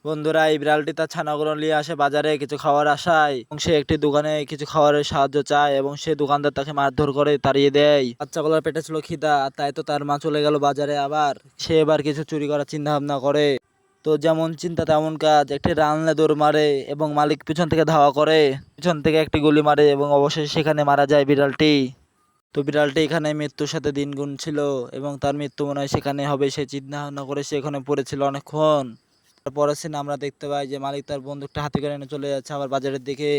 বন্ধুরা, এই বিড়ালটি তার ছানাগুলো নিয়ে আসে বাজারে কিছু খাওয়ার আশায় এবং সে একটি দোকানে কিছু খাবারের সাহায্য চায় এবং সে দোকানদার তাকে মারধর করে তাড়িয়ে দেয়। বাচ্চাগুলোর পেটে ছিল খিদা, তাই তো তার মা চলে গেল বাজারে। আবার সে এবার কিছু চুরি করার চিন্তা ভাবনা করে। তো যেমন চিন্তা তেমন কাজ, একটি রানলে দৌড় মারে এবং মালিক পিছন থেকে ধাওয়া করে, পিছন থেকে একটি গুলি মারে এবং অবশেষে সেখানে মারা যায় বিড়ালটি। তো বিড়ালটি এখানে মৃত্যুর সাথে দিন গুনছিল এবং তার মৃত্যু মনে হয় সেখানে হবে, সে চিন্তা ভাবনা করে সে এখানে পড়েছিল অনেকক্ষণ। পরের সিনে আমরা দেখতে পাই যে মালিক তার বন্দুকটা হাতে করে নিয়ে চলে যাচ্ছে আবার বাজারের দিকে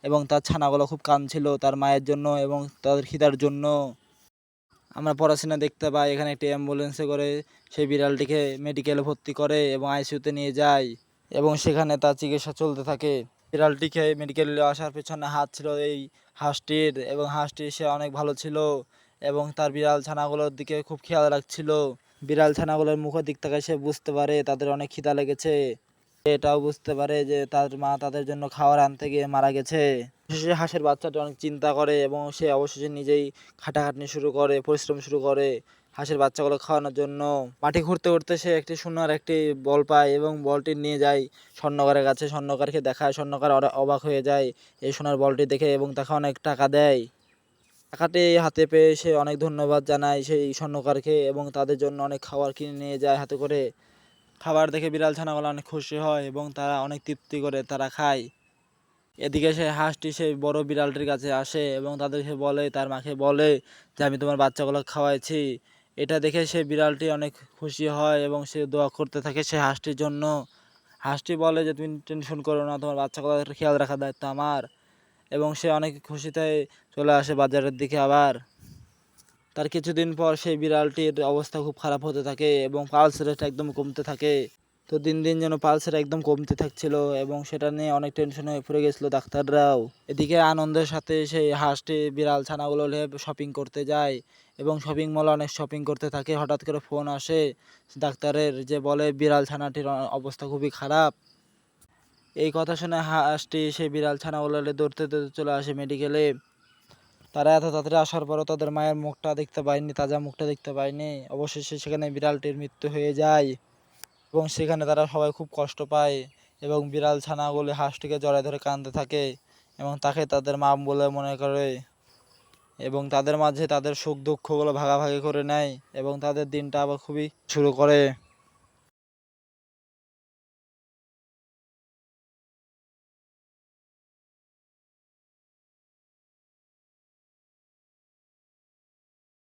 এবং তার ছানাগুলো খুব কাঁদছিল তার মায়ের জন্য এবং তাদের খিদার জন্য। আমরা পরের সিনে দেখতে পাই এখানে একটি অ্যাম্বুলেন্সে করে সেই বিড়ালটিকে মেডিকেলে ভর্তি করে এবং আইসিইউতে নিয়ে যায় এবং সেখানে তার চিকিৎসা চলতে থাকে। বিড়ালটিকে মেডিকেলে আসার পেছনে হাত ছিল এই হাঁসটির এবং হাঁসটি সে অনেক ভালো ছিল এবং তার বিড়াল ছানাগুলোর দিকে খুব খেয়াল রাখছিল। বিড়াল ছানাগুলোর মুখের দিক থেকে সে বুঝতে পারে তাদের অনেক খিদা লেগেছে। সে এটাও বুঝতে পারে যে তার মা তাদের জন্য খাবার আনতে গিয়ে মারা গেছে। সে হাঁসের বাচ্চাটি অনেক চিন্তা করে এবং সে অবশেষে নিজেই খাটাখাটনি শুরু করে, পরিশ্রম শুরু করে হাঁসের বাচ্চাগুলো খাওয়ানোর জন্য। মাটি খুঁড়তে খুঁড়তে সে একটি সোনার একটি বল পায় এবং বলটি নিয়ে যায় স্বর্ণকারের কাছে। স্বর্ণকারকে দেখায়, স্বর্ণকার অবাক হয়ে যায় এই সোনার বলটি দেখে এবং তাকে অনেক টাকা দেয়। টাকাটি হাতে পেয়ে সে অনেক ধন্যবাদ জানায় সেই স্বর্ণকারকে এবং তাদের জন্য অনেক খাবার কিনে নিয়ে যায় হাতে করে। খাবার দেখে বিড়াল ছানাগুলো অনেক খুশি হয় এবং তারা অনেক তৃপ্তি করে তারা খায়। এদিকে সেই হাঁসটি সেই বড় বিড়ালটির কাছে আসে এবং তাদেরকে বলে, তার মাকে বলে যে আমি তোমার বাচ্চাগুলো খাওয়াইছি। এটা দেখে সেই বিড়ালটি অনেক খুশি হয় এবং সে দোয়া করতে থাকে সেই হাঁসটির জন্য। হাঁসটি বলে যে তুমি টেনশন করো না, তোমার বাচ্চাগুলোর খেয়াল রাখার দায়িত্ব আমার। এবং সে অনেক খুশিতে চলে আসে বাজারের দিকে আবার। তার কিছুদিন পর সেই বিড়ালটির অবস্থা খুব খারাপ হতে থাকে এবং পালস রেট একদম কমতে থাকে। তো দিন দিন যেন পালস রেট একদম কমতে থাকছিল এবং সেটা নিয়ে অনেক টেনশন হয়ে পড়ে গেছিলো ডাক্তাররাও। এদিকে আনন্দের সাথে সেই হাঁসটি বিড়াল ছানাগুলো নিয়ে শপিং করতে যায় এবং শপিং মলে অনেক শপিং করতে থাকে। হঠাৎ করে ফোন আসে ডাক্তারের, যে বলে বিড়াল ছানাটির অবস্থা খুবই খারাপ। এই কথা শুনে হাঁসটি সেই বিড়াল ছানাগুলো নিয়ে দৌড়তে দৌড়তে চলে আসে মেডিকেলে। তারা এত তাড়াতাড়ি আসার পরও তাদের মায়ের মুখটা দেখতে পায়নি, তাজা মুখটা দেখতে পায়নি। অবশেষে সেখানে বিড়ালটির মৃত্যু হয়ে যায় এবং সেখানে তারা সবাই খুব কষ্ট পায় এবং বিড়াল ছানাগুলি হাঁসটিকে জড়ায় ধরে কাঁদতে থাকে এবং তাকে তাদের মা বলে মনে করে এবং তাদের মাঝে তাদের সুখ দুঃখগুলো ভাগাভাগি করে নেয় এবং তাদের দিনটা আবার খুবই শুরু করে।